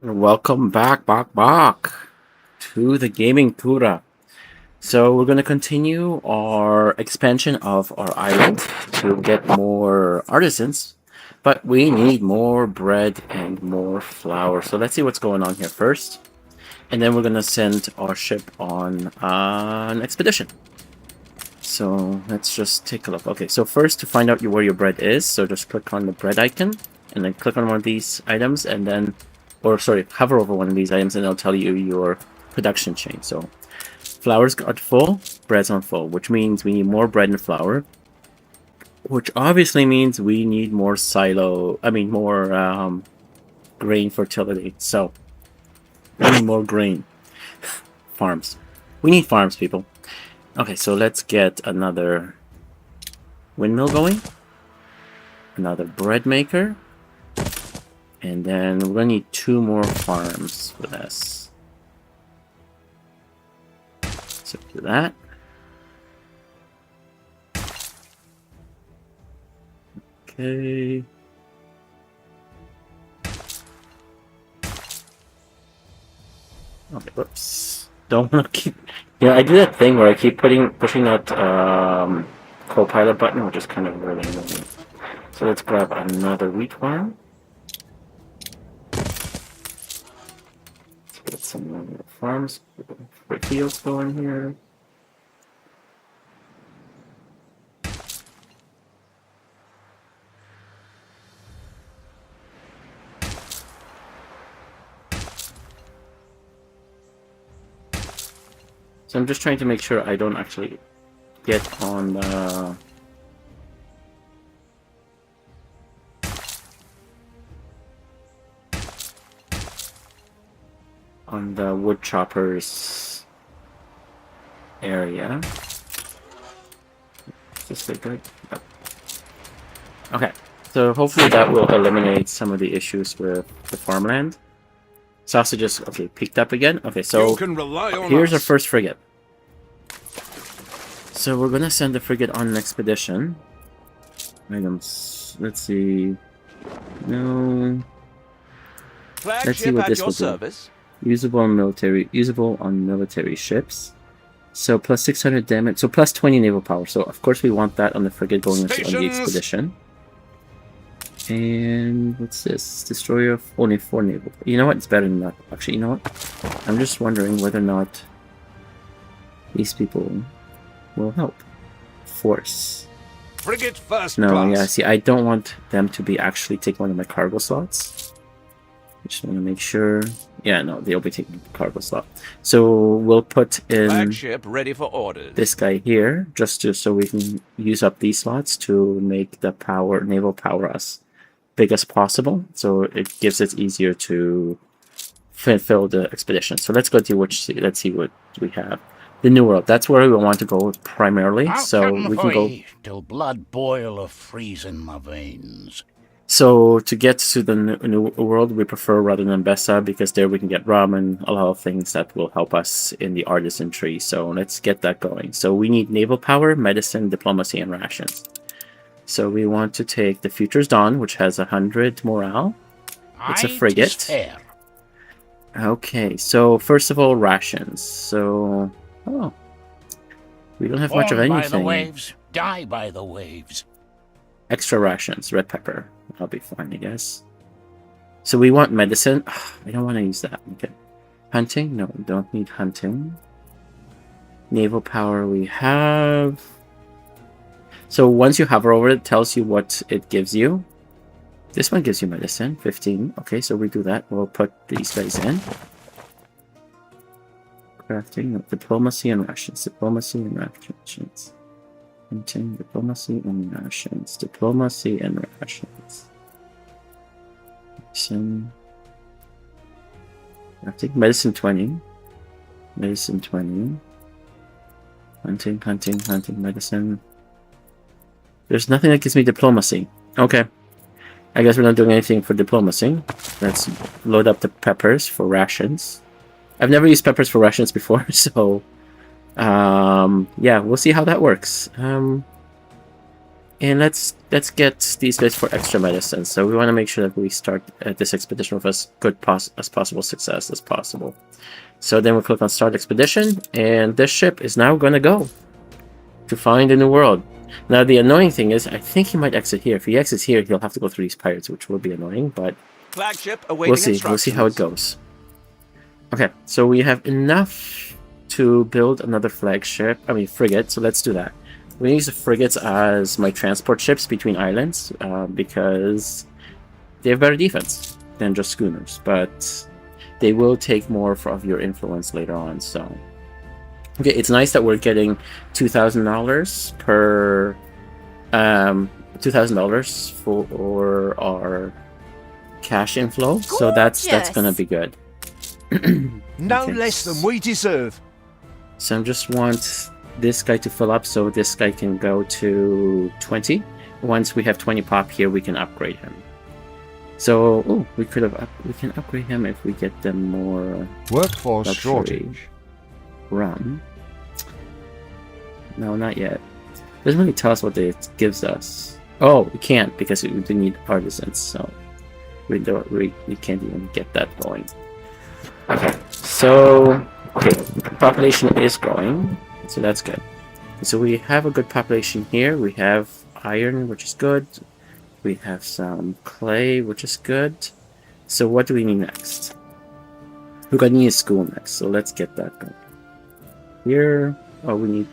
Welcome back, Bok Bok, to the Gaming Tura. So we're going to continue our expansion of our island to get more artisans, but we need more bread and more flour. So let's see what's going on here first, and then we're going to send our ship on an expedition. So let's just take a look. Okay, so first to find out where your bread is, so just click on the bread icon, and then click on one of these items, and then hover over one of these items and it'll tell you your production chain. So flour's got full, bread's on full, which means we need more bread and flour, which obviously means we need more more grain fertility. So we need more grain. Farms. We need farms, people. Okay, so let's get another windmill going, another bread maker, and then we're gonna need 2 more farms for this. So do that. Okay. Okay, whoops. Don't want to keep... Yeah, I do that thing where I keep pushing that co-pilot button, which is kind of really annoying. So let's grab another wheat farm. Let's get some more farms for fields going here. So I'm just trying to make sure I don't actually get on the wood choppers area. Is this good? Yep. Okay, so hopefully that will eliminate some of the issues with the farmland. Sausages, okay, picked up again. Okay, so here's our first frigate. So we're gonna send the frigate on an expedition. Items, let's see. No. Let's see what this will do. Usable on military ships. So plus 600 damage. So plus 20 naval power. So of course we want that on the frigate going on the expedition. And what's this? Destroyer of only 4 naval. You know what? It's better than that. Actually, you know what? I'm just wondering whether or not these people will help. Force. Frigate first no, class. Yeah, see, I don't want them to be actually taking one of my cargo slots. I just want to make sure. Yeah, no, they'll be taking the cargo slot. So we'll put in Flagship ready for orders. this guy here, just so we can use up these slots to make the naval power as big as possible. So it gives it easier to fill the expedition. So let's go to let's see what we have. The New World. That's where we want to go primarily. So we can go till blood boil or freeze in my veins. So to get to the New World, we prefer rather than Bessa because there we can get ramen, a lot of things that will help us in the artisan tree. So let's get that going. So we need naval power, medicine, diplomacy, and rations. So we want to take the Future's Dawn, which has 100 morale. It's a frigate. Okay, so first of all, rations. So, we don't have much of anything. By the waves, die by the waves. Extra rations, red pepper. I'll be fine, I guess. So we want medicine. I don't want to use that. Okay. Hunting? No, we don't need hunting. Naval power we have. So once you hover over it, it tells you what it gives you. This one gives you medicine, 15. Okay, so we do that. We'll put these guys in. Crafting, diplomacy and rations. Diplomacy and rations. Hunting, diplomacy and rations. Diplomacy and rations. Medicine. Medicine 20. Medicine 20. Hunting, medicine. There's nothing that gives me diplomacy. Okay. I guess we're not doing anything for diplomacy. Let's load up the peppers for rations. I've never used peppers for rations before, so... yeah, we'll see how that works. And let's get these guys for extra medicine. So we want to make sure that we start this expedition with as good as possible success as possible. So then we click on Start Expedition, and this ship is now going to go to find a new world. Now the annoying thing is, I think he might exit here. If he exits here, he'll have to go through these pirates, which will be annoying, but Flagship awaiting we'll see. We'll see how it goes. Okay, so we have enough to build another flagship. I mean, frigate, so let's do that. We use the frigates as my transport ships between islands because they have better defense than just schooners, but they will take more of your influence later on. So, okay, it's nice that we're getting $2,000 per $2,000 for our cash inflow. So that's gonna be good. No Okay. less than we deserve. So I just want this guy to fill up so this guy can go to 20. Once we have 20 pop here, we can upgrade him. So, oh, we can upgrade him if we get them more Workforce luxury shortage. rum. No, not yet. Doesn't really tell us what it gives us. Oh, we can't because we do need artisans, so we can't even get that going. Okay, so population is growing, so that's good. So we have a good population here. We have iron, which is good. We have some clay, which is good. So what do we need next? We're gonna need a school next, so let's get that going. Here, oh, we need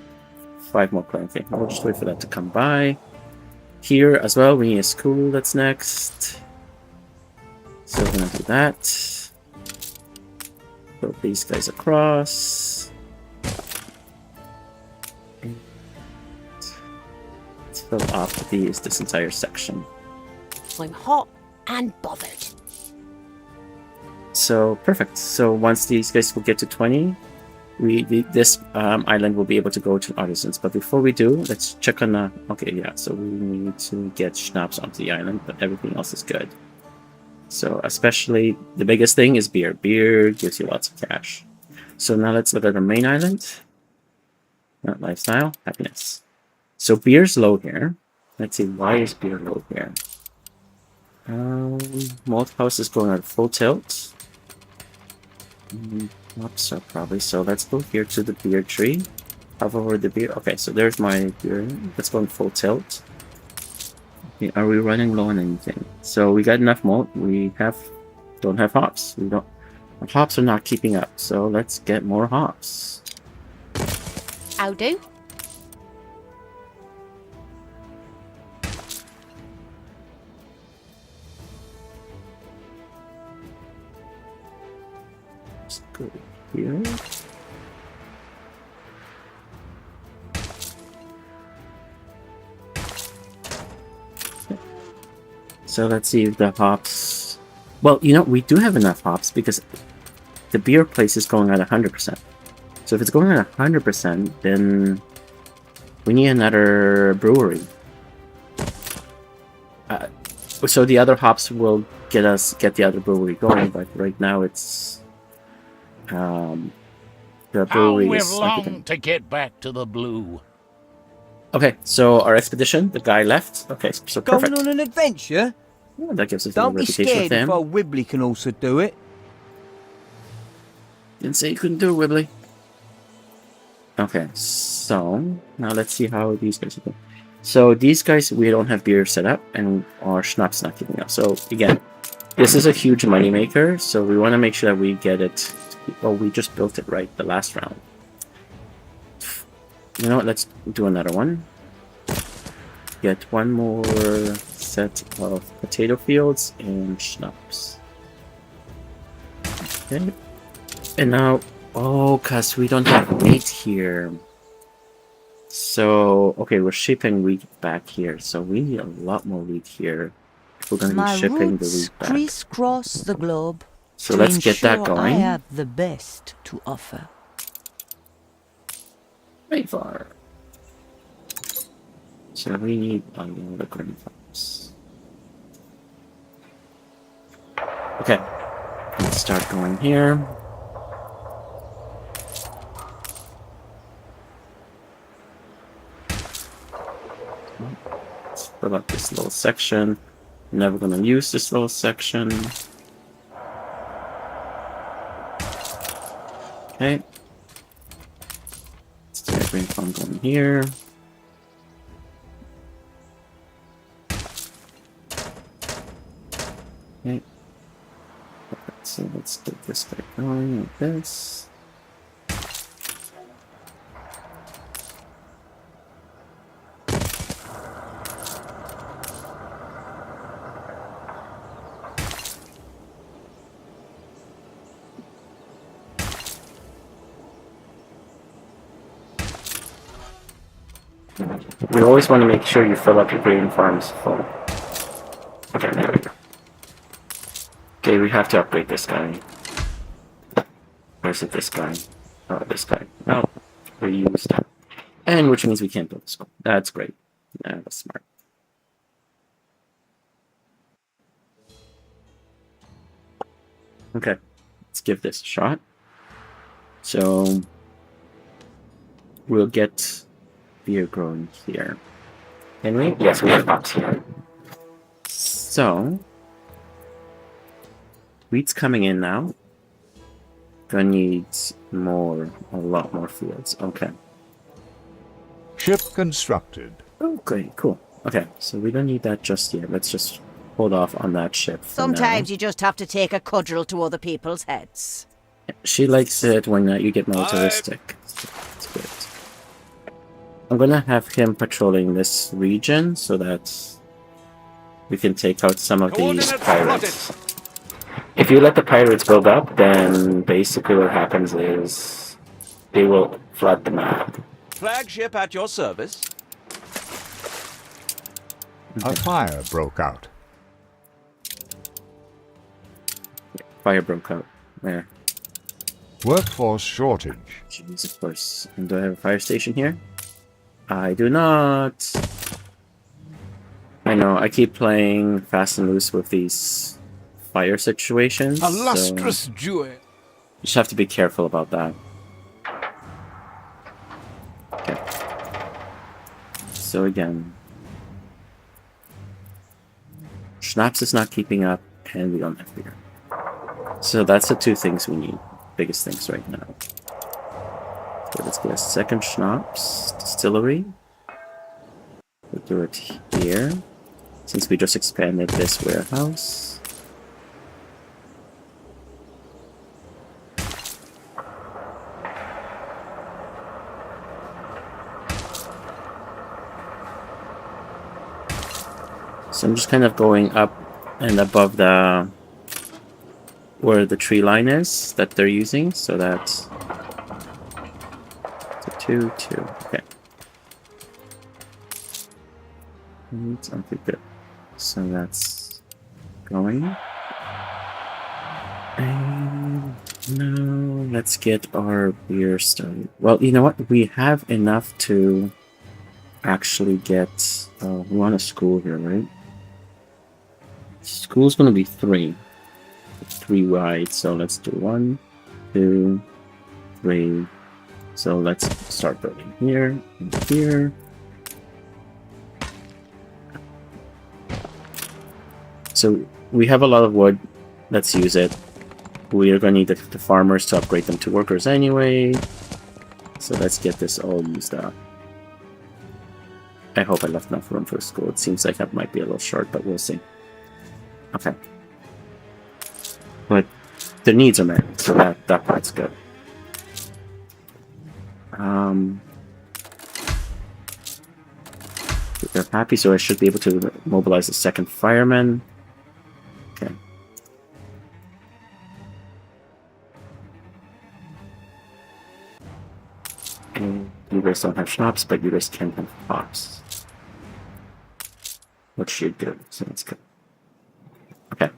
5 more clay. Okay, I'll just wait for that to come by. Here as well, we need a school that's next. So we're gonna do that. Put these guys across. And let's fill up this entire section. I'm hot and bothered. So perfect. So once these guys will get to 20, this island will be able to go to artisans. But before we do, let's check on the. Okay, yeah. So we need to get schnapps onto the island, but everything else is good. So especially the biggest thing is beer. Beer gives you lots of cash. So now let's look at our main island. Not lifestyle, happiness. So beer's low here. Let's see, why is beer low here? Malt house is going at full tilt. Oops, so probably. So let's go here to the beer tree. Hover over the beer. Okay, so there's my beer. Let's go in full tilt. Okay, are we running low on anything? So we got enough malt. We don't have hops. Our hops are not keeping up. So let's get more hops. How do? Let's go here. So let's see if the hops. Well, we do have enough hops because the beer place is going at 100%. So if it's going at 100%, then we need another brewery. So the other hops will get the other brewery going, but right now it's the How brewery we've is longed to get back to the blue. Okay, so our expedition, the guy left. Okay, so perfect. Going on an adventure? Yeah, that gives us a little Don't be reputation scared with if him. old Wibbly can also do it. Didn't say you couldn't do it, Wibbly. Okay, so now let's see how these guys are doing. So these guys, we don't have beer set up, and our schnapps not keeping up. So again, this is a huge money maker. So we want to make sure that we get it. Well, we just built it right the last round. You know what? Let's do another one. Get one more set of potato fields and schnapps. Okay. And now, cause we don't have wheat here. So, okay, we're shipping wheat back here. So we need a lot more wheat here. If we're gonna My be shipping the roots wheat back. crisscross the globe. So to let's get that ensure I going. have the best to offer. Mayflower. So we need the green farms. Okay, let's start going here. fill up this little section. I'm never gonna use this little section. Okay. Let's do a green farm going here. Okay. So let's get this guy going like this. You always want to make sure you fill up your grain farms full. Okay, there we go. Okay, we have to upgrade this guy. Or is it this guy? Oh, this guy. No, we used that. And which means we can't build this one. That's great. Yeah, that's smart. Okay, let's give this a shot. So we'll get beer growing here. Can we? Yes, we have hops here. So wheat's coming in now. Gonna need a lot more fields. Okay. Ship constructed. Okay, cool. Okay, so we don't need that just yet. Let's just hold off on that ship for Sometimes now. you just have to take a cudgel to other people's heads. She likes it when you get militaristic. It's good. I'm gonna have him patrolling this region so that we can take out some of these Coordinates pirates. If you let the pirates build up, then basically what happens is they will flood the map. Flagship at your service. A fire broke out. Fire broke out. Where? Workforce shortage. Jeez, of course. And do I have a fire station here? I do not. I know, I keep playing fast and loose with these fire situations. A lustrous jewel. You just have to be careful about that. Okay. So again, Schnapps is not keeping up, and we don't have beer. So that's the two things we need. Biggest things right now. So let's get a second Schnapps distillery. We'll do it here, since we just expanded this warehouse. So I'm just kind of going up and above the where the tree line is that they're using, so that's 2, 2. Okay. Something good. So that's going. And now let's get our beer started. Well, you know what? We have enough to actually get. We want a school here, right? School's gonna be 3. 3 wide, so let's do 1, 2, 3. So let's start building here and here. So we have a lot of wood. Let's use it. We are going to need the farmers to upgrade them to workers anyway. So let's get this all used up. I hope I left enough room for the school. It seems like that might be a little short, but we'll see. Okay. But the needs are met, so that part's good. They're happy, so I should be able to mobilize a second fireman. Okay. And you guys don't have schnapps, but you guys can have hops. Which you do, so that's good. Okay.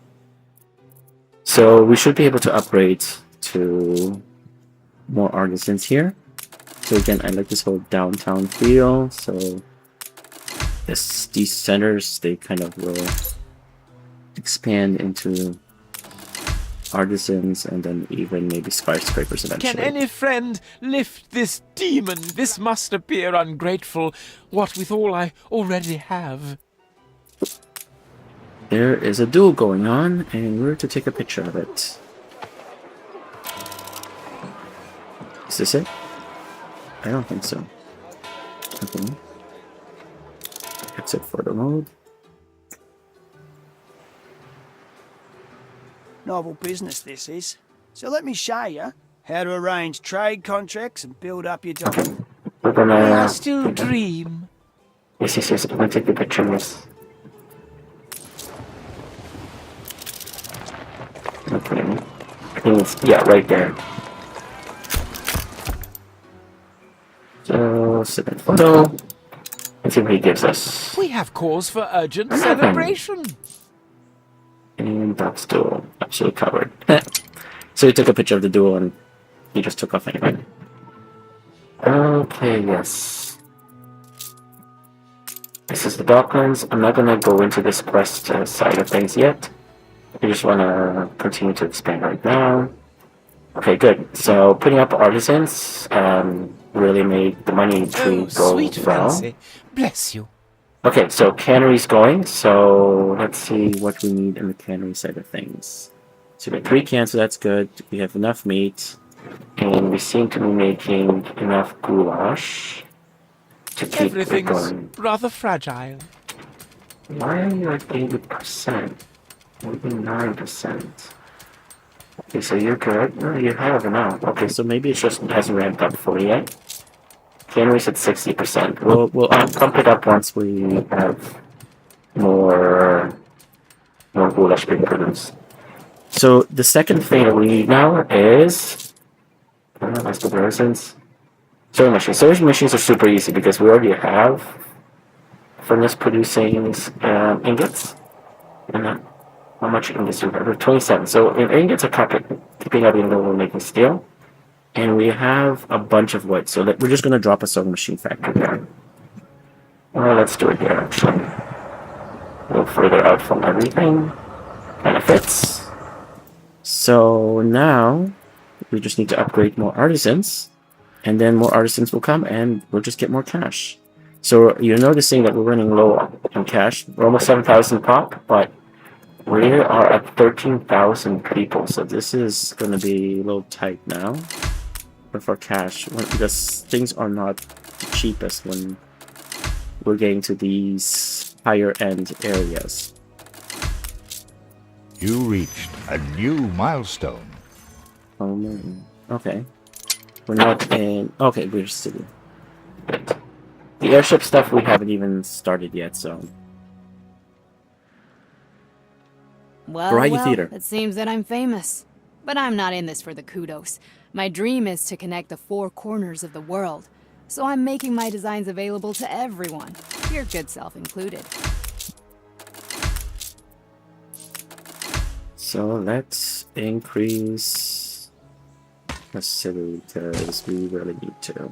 So we should be able to upgrade to more artisans here. So again, I like this whole downtown feel. So these centers, they kind of will expand into artisans and then even maybe skyscrapers eventually. Can any friend lift this demon? This must appear ungrateful, what with all I already have. there is a duel going on, and we're to take a picture of it. Is this it? I don't think so. Okay. Exit photo mode. Novel business this is. So let me show you how to arrange trade contracts and build up your document. We're gonna... I still dream. Yes. I'm gonna take the pictures. Okay. I think it's, yeah, right there. So, submit photo. Let's see what he gives us. We have cause for urgent Nothing. celebration. And that's duel. Absolutely covered. So he took a picture of the duel and he just took off anyway. Okay, yes. This is the Docklands. I'm not gonna go into this quest side of things yet. I just wanna continue to expand right now. Okay, good. So putting up artisans really made the money tree go sweet well. fancy. Bless you. Okay, so cannery's going. So let's see what we need in the cannery side of things. So we have 3 cans, so that's good. We have enough meat, and we seem to be making enough goulash to keep it Everything's going. rather fragile. Why are you at 80%? Maybe 9%. Okay, so you're good. No, you have enough. Okay, so maybe it just hasn't ramped up fully yet. Cannery's at 60%. We'll pump it up once we have more goulash being produced. So the second thing that we need now is that's the persons. Sewing machines. Sewing machines are super easy because we already have furnace producing ingots. And how much ingots do we have? 27. So ingots are keeping up even though we're making steel. And we have a bunch of wood. So we're just going to drop a sewing machine factory there. Well, let's do it here actually. A little further out from everything. Kind of fits. So now we just need to upgrade more artisans, and then more artisans will come and we'll just get more cash. So you're noticing that we're running low on cash. We're almost 7,000 pop, but we are at 13,000 people. So this is going to be a little tight now for cash because things are not the cheapest when we're getting to these higher end areas. You reached a new milestone. Oh, man. Okay. We're not in... Okay, we're city. Good. The airship stuff we haven't even started yet, so... Variety Theater. It seems that I'm famous. But I'm not in this for the kudos. My dream is to connect the 4 corners of the world. So I'm making my designs available to everyone, your good self included. So let's increase the city because we really need to.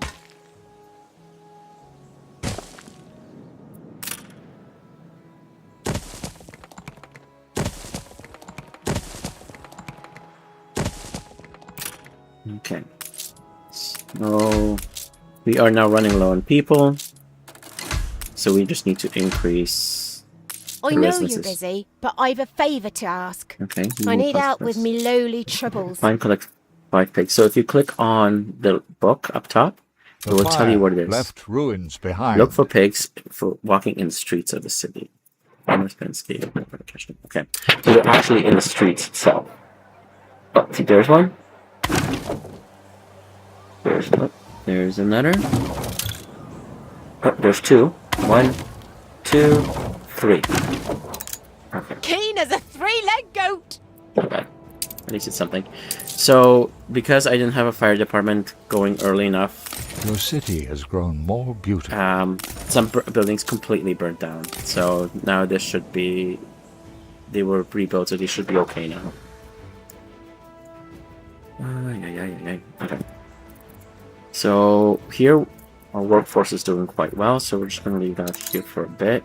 Okay. So we are now running low on people. So we just need to increase. I know you're busy, but I've a favour to ask. Okay. I need help with me lowly troubles. Find collect 5 pigs. So if you click on the book up top, it will tell you what it is. Left ruins behind. Look for pigs for walking in the streets of the city. Okay. So they're actually in the streets itself. Oh, see, there's one. There's another. Oh, there's 2. 1, 2, 3. Okay. Keen as a 3-legged goat. Okay. At least it's something. So, because I didn't have a fire department going early enough, your city has grown more beautiful. Some buildings completely burnt down. So now this should be... They were rebuilt, so they should be okay now. Okay. So here, our workforce is doing quite well, so we're just going to leave that here for a bit.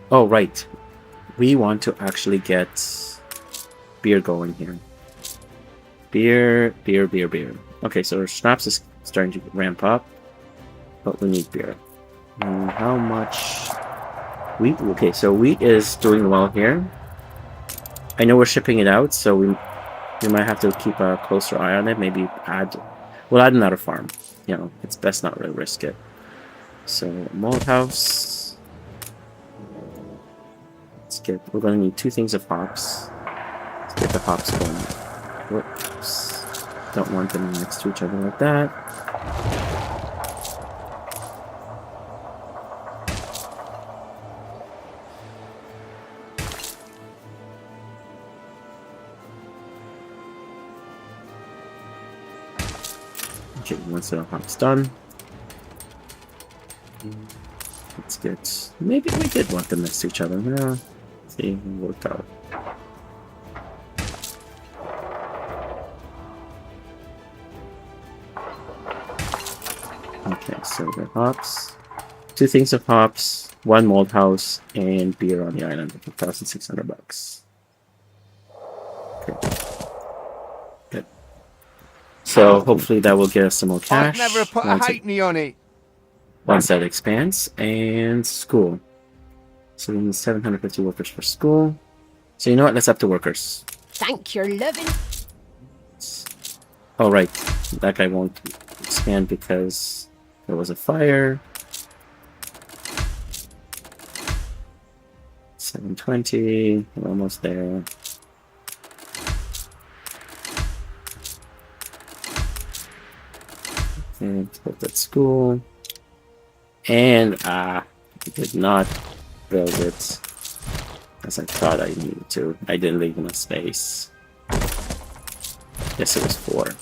Oh, right. We want to actually get beer going here. Beer. Okay, so our schnapps is starting to ramp up, but we need beer. How much Wheat. Okay, so wheat is doing well here. I know we're shipping it out, so we might have to keep a closer eye on it. Maybe we'll add another farm. You know, it's best not really risk it. So mold house. We're gonna need 2 things of hops. Let's get the hops going. Whoops. Don't want them next to each other like that. Okay, once the hop's done. Let's get... Maybe we did want them next to each other. Yeah. See, it worked out. Okay, so the hops. 2 things of hops, 1 mold house, and beer on the island for $1,600. Okay. Good. So hopefully that will get us some more cash. I've never put a halfpenny on it. Once that expands. And school. So we need 750 workers for school. So you know what? Let's up the workers. Thank your loving. Oh, right. That guy won't expand because there was a fire. 720. We're almost there. Okay, let's put that school. And did not build it as I thought I needed to. I didn't leave enough space. Yes, it was 4.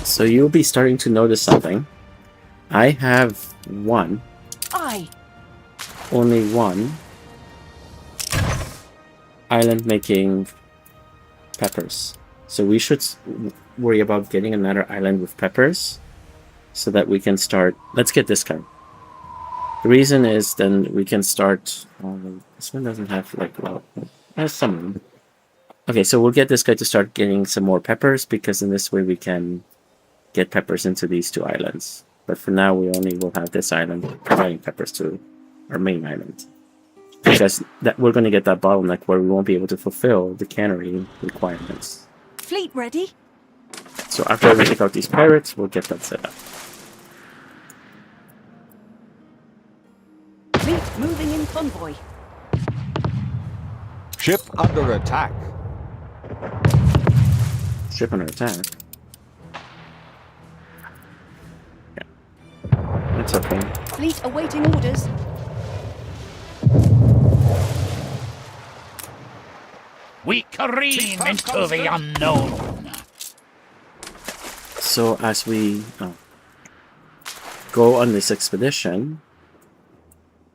So you'll be starting to notice something. I have 1. Only 1 island making peppers. So we should worry about getting another island with peppers so that we can start. Let's get this guy. The reason is then we can start. This one doesn't have like, well, it has some. Okay, so we'll get this guy to start getting some more peppers because in this way we can get peppers into these 2 islands. But for now, we only will have this island providing peppers to our main island. Because we're going to get that bottleneck where we won't be able to fulfill the cannery requirements. Fleet ready? So after we take out these pirates, we'll get that set up. Fleet moving in convoy. Ship under attack. Ship under attack? Yeah. That's okay. Fleet awaiting orders. We careen into the unknown. So as we go on this expedition,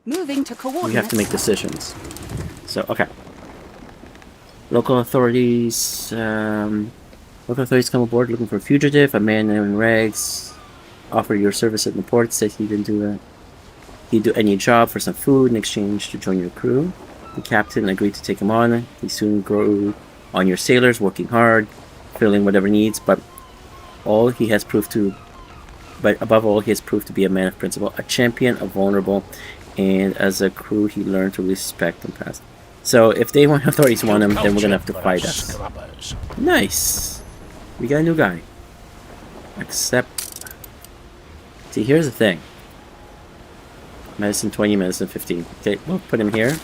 Moving to coordinates. we have to make decisions. So, okay. Local authorities come aboard looking for a fugitive. A man in rags offer your service at the port. Said he'd do any job for some food in exchange to join your crew. The captain agreed to take him on. He soon grew on your sailors, working hard, filling whatever needs, but above all, he has proved to be a man of principle, a champion of vulnerable, and as a crew, he learned to respect and pass. So if they want authorities want him, then we're gonna have to fight us. Nice. We got a new guy. Except, see, here's the thing. Medicine 20, medicine 15. Okay, we'll put him here.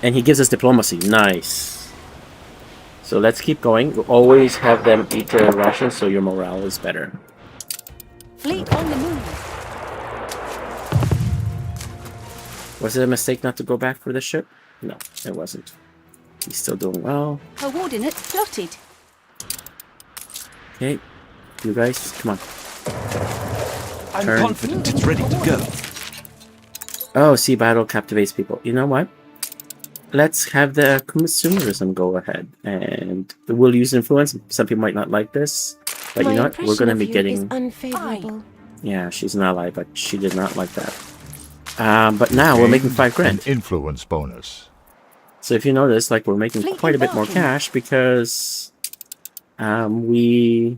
And he gives us diplomacy. Nice. So let's keep going. We'll always have them eat their rations so your morale is better. Fleet on the move. Was it a mistake not to go back for the ship? No, it wasn't. He's still doing well. Coordinates plotted. Okay, you guys, come on. I'm Turn. confident it's ready to go. Oh, sea battle captivates people. You know what? Let's have the consumerism go ahead, and we'll use influence. Some people might not like this, but you know what? We're going to be getting. Unfavorable. Yeah, she's an ally, but she did not like that. But now we're making Gained 5 grand. An influence bonus. So if you notice, like, we're making Fleet quite a bit more embarking. cash because we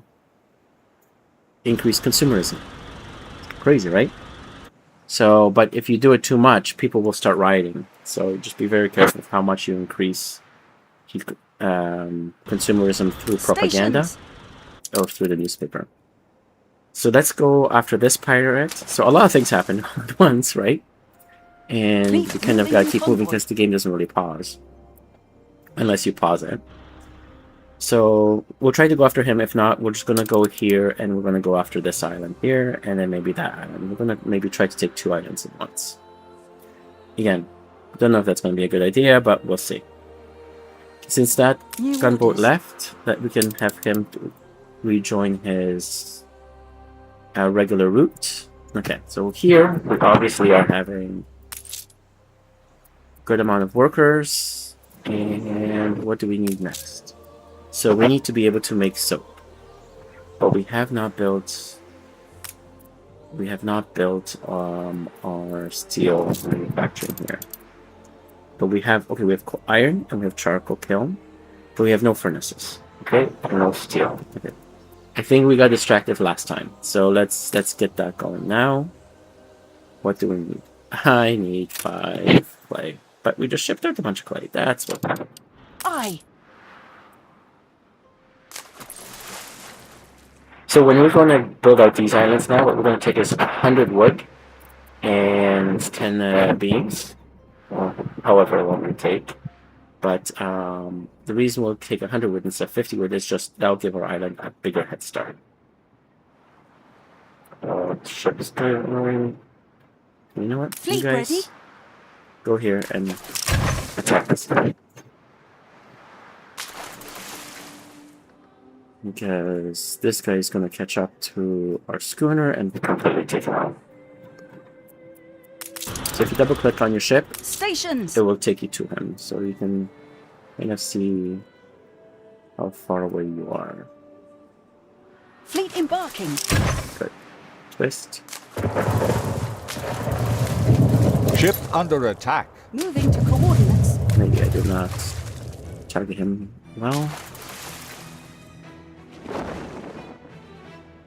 increase consumerism. Crazy, right? So, but if you do it too much, people will start rioting. So just be very careful of how much you increase consumerism through propaganda Stations. or through the newspaper. So let's go after this pirate. So a lot of things happen at once, right? And Fleet you kind of moving gotta in keep moving convoy. because the game doesn't really pause. Unless you pause it. So we'll try to go after him. If not, we're just gonna go here and we're gonna go after this island here and then maybe that island. We're gonna maybe try to take 2 islands at once. Again, don't know if that's gonna be a good idea, but we'll see. Since that New gunboat orders. left, that we can have him rejoin his regular route. Okay, so here we obviously are having good amount of workers. And what do we need next? So we need to be able to make soap. But we have not built our steel manufacturing here. But we have iron and we have charcoal kiln, but we have no furnaces. Okay, no steel. Okay. I think we got distracted last time, so let's get that going now. What do we need? I need 5 clay, but we just shipped out a bunch of clay. That's what happened. Aye. So when we're going to build out these islands now, what we're going to take is 100 wood and 10 beams, or however long we take. But the reason we'll take 100 wood instead of 50 wood is just that'll give our island a bigger head start. Ship is going. You know what? Fleet you guys ready? go here and attack this guy. Because this guy is going to catch up to our schooner and completely take it out. So if you double click on your ship, Stations. it will take you to him. So you can kind of see how far away you are. Fleet embarking. Good. Twist. Ship under attack. Moving to coordinates. Maybe I did not target him well.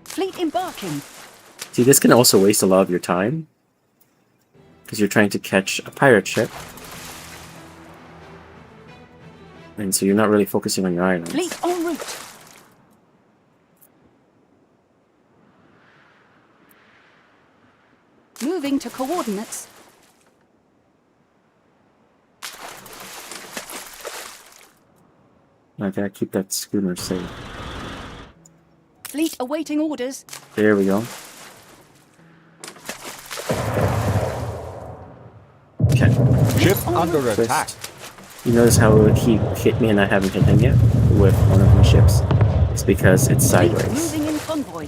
Fleet embarking. See, this can also waste a lot of your time. Because you're trying to catch a pirate ship. And so you're not really focusing on your islands. Fleet en route. Moving to coordinates. I gotta keep that schooner safe. Fleet awaiting orders. There we go. Okay. Ship under Twist. attack. You notice how he hit me and I haven't hit him yet with one of my ships? It's because it's Fleet sideways. moving in convoy.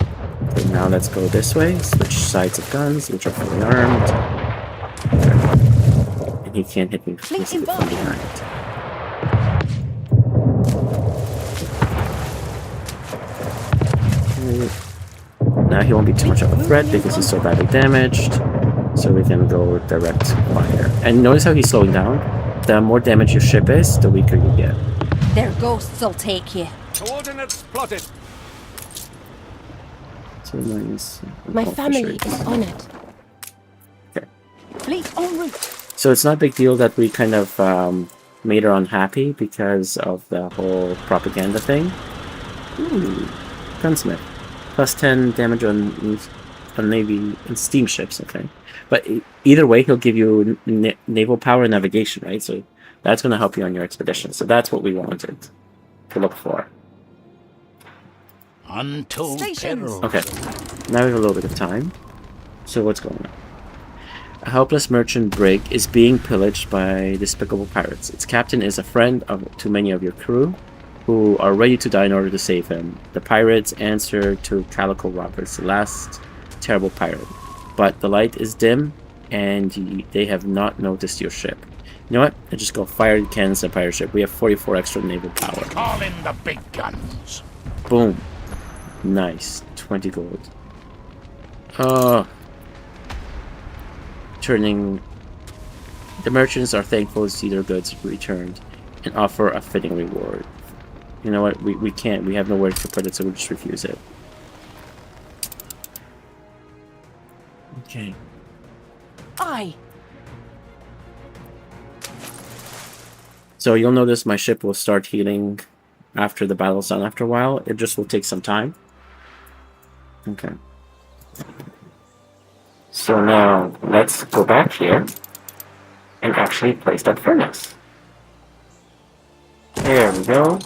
Okay, now let's go this way. Switch sides of guns, which are fully armed. Okay. And he can't hit me Fleet from embarking. behind. Now he won't be too much of a threat because he's so badly damaged. So we can go direct fire. And notice how he's slowing down? The more damage your ship is, the weaker you get. Their ghosts will take you. Coordinates plotted. So nice. My family is honoured. Fleet en route. So it's not a big deal that we kind of made her unhappy because of the whole propaganda thing. Ooh, gunsmith. Plus 10 damage on Navy and steamships, okay. But either way, he'll give you naval power and navigation, right? So that's going to help you on your expedition. So that's what we wanted to look for. Untold Stations. peril. Okay, now we have a little bit of time. So what's going on? A helpless merchant brig is being pillaged by despicable pirates. Its captain is a friend to many of your crew, who are ready to die in order to save him. The pirates answer to Calico Roberts, the last terrible pirate. But the light is dim, and they have not noticed your ship. You know what? I just go fire the cannons at pirate ship. We have 44 extra naval power. Call in the big guns. Boom. Nice. 20 gold. returning. The merchants are thankful to see their goods returned and offer a fitting reward. You know what? We can't. We have nowhere to put it, so we'll just refuse it. Okay. Aye. So you'll notice my ship will start healing after the battle's done after a while. It just will take some time. Okay. So now let's go back here and actually place that furnace. There we go.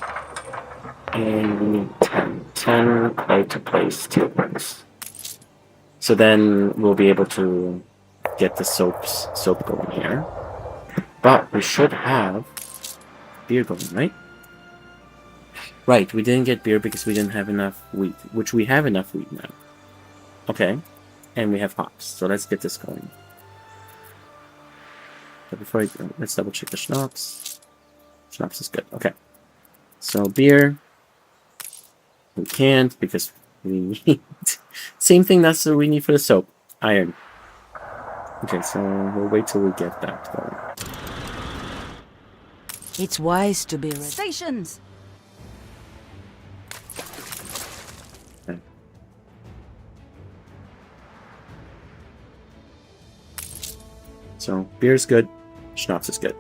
And we need 10. 10 clay to place steel bricks. So then we'll be able to get the soap going here. But we should have beer going, right? Right, we didn't get beer because we didn't have enough wheat, which we have enough wheat now. Okay, and we have hops, so let's get this going. But before let's double check the schnapps. Schnapps is good, okay. So beer, we can't because we need... Same thing that's what we need for the soap, iron. Okay, so we'll wait till we get that going. It's wise to be ready. Stations! Okay. So beer's good, schnapps is good.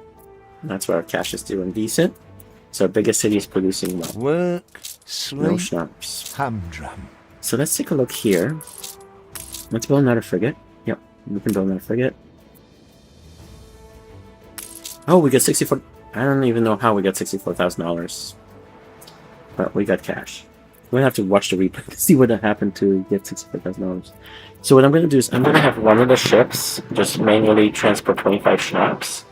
And that's where our cash is doing decent. So our biggest city is producing well. Work, No sleep, schnapps. humdrum. So let's take a look here. Let's build another frigate. Yep, we can build another frigate. Oh, we got 64. I don't even know how we got $64,000. But we got cash. We're gonna have to watch the replay to see what happened to get $64,000. So what I'm gonna do is I'm gonna have one of the ships just manually transport 25 schnapps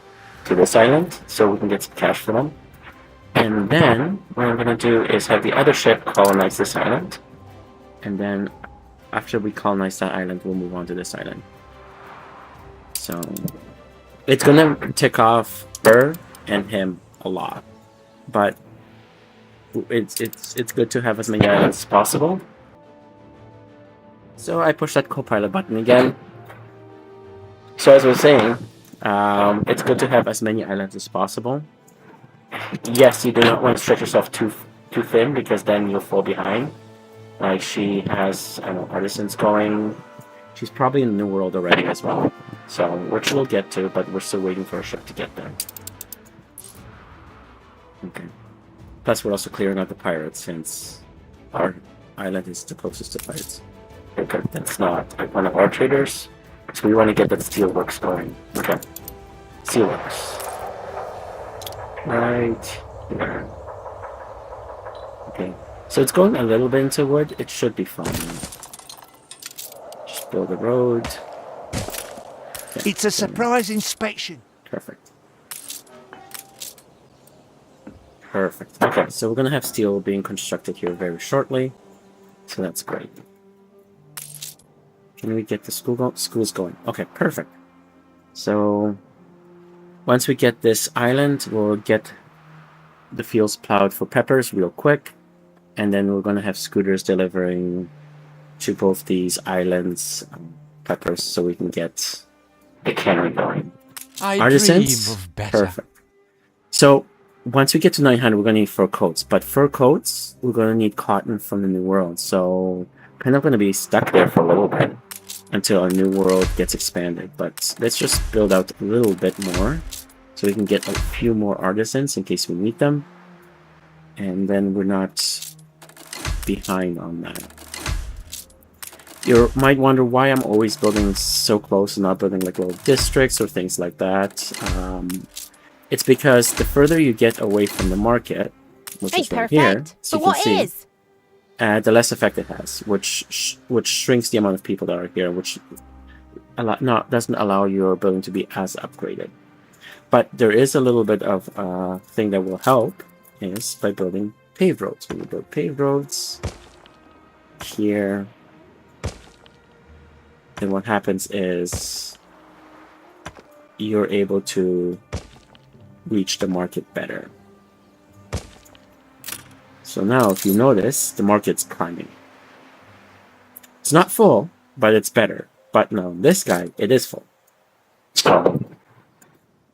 to this island so we can get some cash for them. And then what I'm gonna do is have the other ship colonize this island. And then after we colonize that island, we'll move on to this island. So it's gonna tick off her and him a lot, but it's good to have as many islands as possible. So I push that co-pilot button again. So as I was saying, it's good to have as many islands as possible. Yes, you do not want to stretch yourself too thin because then you'll fall behind. Like she has, I don't know, artisans going. She's probably in the New World already as well. So, which we'll get to, but we're still waiting for a ship to get there. Okay. Plus, we're also clearing out the pirates since our island is the closest to pirates. Okay, that's not one of our traders. So we want to get that steelworks going. Okay. Steelworks. Right there. Okay. So it's going a little bit into wood. It should be fine. Just build a road. Okay, It's a surprise inspection. perfect. Perfect. Okay, so we're gonna have steel being constructed here very shortly. So that's great. Can we get the schools going? Okay, perfect. So once we get this island, we'll get the fields plowed for peppers real quick. And then we're going to have scooters delivering to both these islands peppers so we can get the cannery going. I Artisans? dream of better. Perfect. So once we get to 900, we're going to need fur coats. But fur coats, we're going to need cotton from the New World. So kind of going to be stuck there for a little bit until our New World gets expanded. But let's just build out a little bit more so we can get a few more artisans in case we need them. And then we're not behind on that. You might wonder why I'm always building so close and not building like little districts or things like that. It's because the further you get away from the market, which Ain't is right perfect, here, so but you what can see, is? the less effect it has, which shrinks the amount of people that are here, which doesn't allow your building to be as upgraded. But there is a little bit of thing that will help is by building paved roads. When you build paved roads here, then what happens is you're able to reach the market better. So now if you notice, the market's climbing. It's not full, but it's better. But no, this guy, it is full. So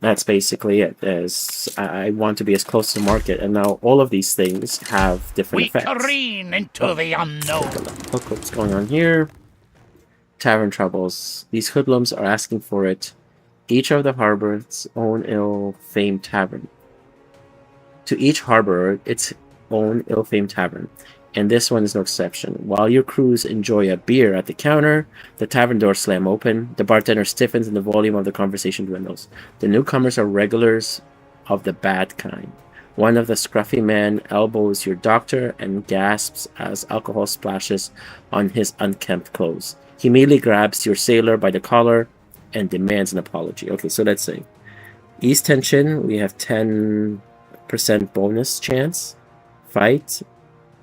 that's basically it. As I want to be as close to the market, and now all of these things have different We effects. careen into the unknown. Look what's going on here. Tavern troubles. These hoodlums are asking for it. Each of the harbor's own ill-famed tavern. To each harborer, its own ill-famed tavern. And this one is no exception. While your crews enjoy a beer at the counter, the tavern doors slam open, the bartender stiffens, and the volume of the conversation dwindles. The newcomers are regulars of the bad kind. One of the scruffy men elbows your doctor and gasps as alcohol splashes on his unkempt clothes. He immediately grabs your sailor by the collar and demands an apology. Okay, so let's see. Ease tension, we have 10% bonus chance. Fight.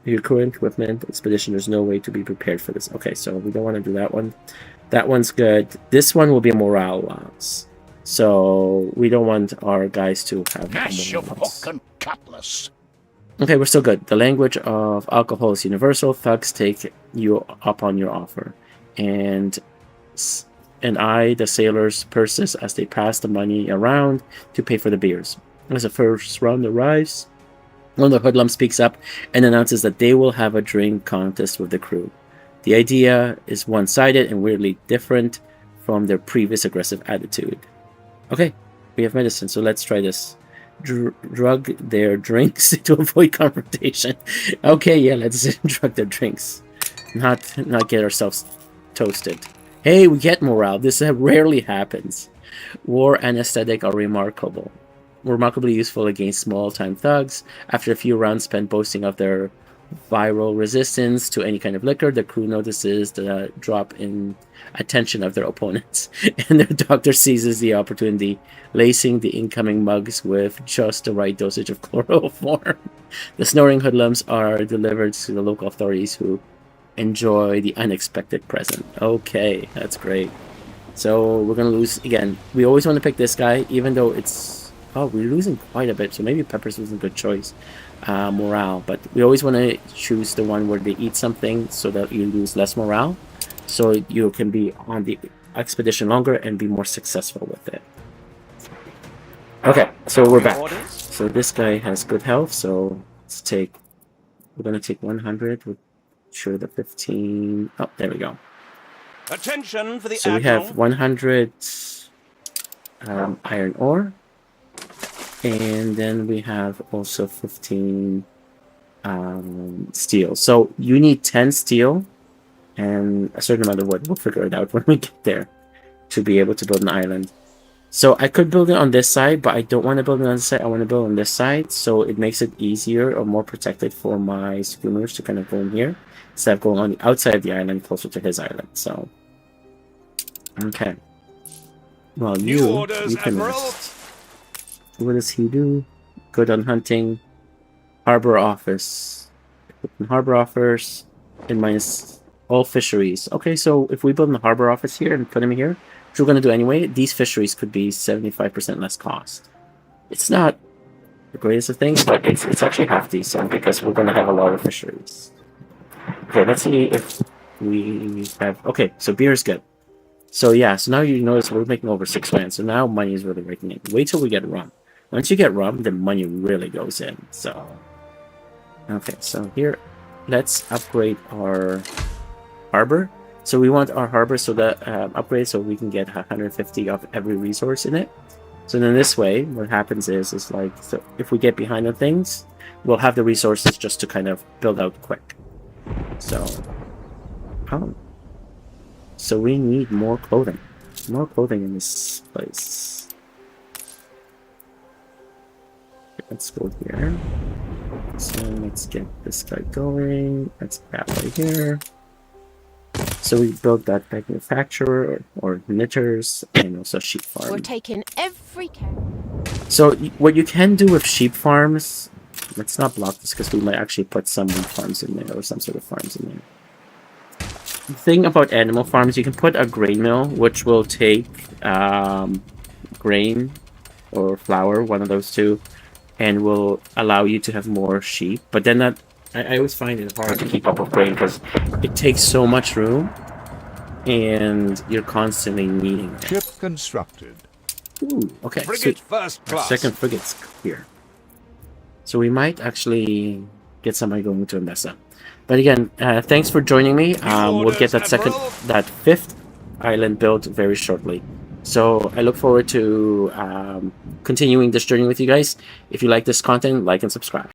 Your current equipment expedition, there's no way to be prepared for this. Okay, so we don't want to do that one. That one's good. This one will be a morale loss. So we don't want our guys to have Dash your a morale loss. book and cutlass. Okay, we're still good. The language of alcohol is universal. Thugs take you up on your offer. And I, the sailors, purses as they pass the money around to pay for the beers. As the first round arrives, one of the hoodlums speaks up and announces that they will have a drink contest with the crew. The idea is one-sided and weirdly different from their previous aggressive attitude. Okay, we have medicine, so let's try this. Drug their drinks to avoid confrontation. Okay, yeah, let's drug their drinks. Not get ourselves toasted. Hey, we get morale. This rarely happens. War anesthetic are remarkably useful against small-time thugs. After a few rounds spent boasting of their viral resistance to any kind of liquor, the crew notices the drop in attention of their opponents, and their doctor seizes the opportunity, lacing the incoming mugs with just the right dosage of chloroform. The snoring hoodlums are delivered to the local authorities, who enjoy the unexpected present. Okay, that's great. So we're gonna lose again. We always want to pick this guy, even though it's... Oh, we're losing quite a bit, so maybe Peppers was a good choice. Morale, but we always want to choose the one where they eat something so that you lose less morale, so you can be on the expedition longer and be more successful with it. Okay, so we're back. So this guy has good health, so let's take... We're gonna take 100. We're sure the 15... Oh, there we go. Attention for the So we have 100 iron ore. And then we have also 15 steel. So you need 10 steel and a certain amount of wood. We'll figure it out when we get there to be able to build an island. So I could build it on this side, but I don't want to build it on this side. I want to build on this side, so it makes it easier or more protected for my schooners to kind of go in here instead of going on the outside of the island closer to his island. So, okay. Well, you can rest. What does he do? Good on hunting. Harbor office. Harbor office. And minus all fisheries. Okay, so if we build in the harbor office here and put him here, which we're going to do anyway, these fisheries could be 75% less cost. It's not the greatest of things, but it's actually half decent because we're going to have a lot of fisheries. Okay, let's see if we have... Okay, so beer is good. So yeah, so now you notice we're making over 6 grand, so now money is really raking in. Wait till we get rum. Once you get rum, the money really goes in. So, okay, so here, let's upgrade our harbor. So we want our harbor so that upgrade so we can get 150 of every resource in it. So then this way, what happens is like, so if we get behind on things, we'll have the resources just to kind of build out quick. So, oh, so we need more clothing in this place. Let's go here. So let's get this guy going. Let's that right here. So we built that manufacturer or knitters and also sheep farm. We're taking every care. So what you can do with sheep farms, let's not block this because we might actually put some wheat farms in there or some sort of farms in there. The thing about animal farms, you can put a grain mill which will take grain or flour, one of those two, and will allow you to have more sheep. But then that, I always find it hard to keep up with grain because it takes so much room and you're constantly needing it. Ship constructed. Ooh, okay, Frigate sweet. first Our class. second frigate's here. So we might actually get somebody going to Mesa. But again, thanks for joining me. We'll get that that fifth island built very shortly. So I look forward to continuing this journey with you guys. If you like this content, like and subscribe.